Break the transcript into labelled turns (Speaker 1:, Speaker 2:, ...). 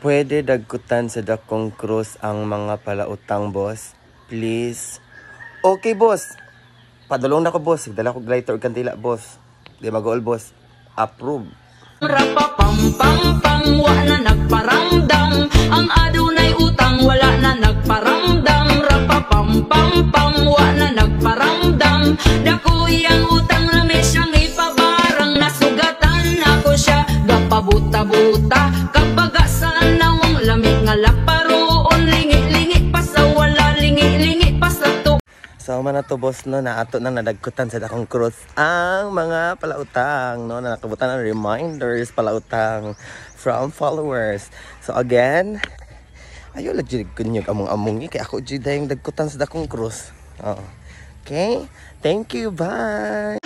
Speaker 1: Pwede dagkutan sa dakong krus ang mga palautang, boss? Please. Okay, boss. Padulong na ko, boss. Dala ko glighter o kantila, boss. Di mag-all, boss. Approve.
Speaker 2: Rapapam-pam-pam, wala nagparamdam. Ang adunay utang, wala na nagparamdam. Rapapam-pam-pam, wala nagparamdam. Dakuyang utang na may siyang ipabarang. Nasugatan ako siya, gapabuta-buta. Kapag saan nawang lamig nga laparoon. Lingi-lingi pa sa wala, lingi-lingi pa sa to.
Speaker 1: So man na to, boss, no, na ato nang nadagkutan sa dakong krus ang mga palautang, no, na nakabutan ng reminders palautang from followers. So again, ayo lang jud kunyog among-among kay ako jud dayong dagkutan sa dakong krus. Oh. Okay? Thank you. Bye.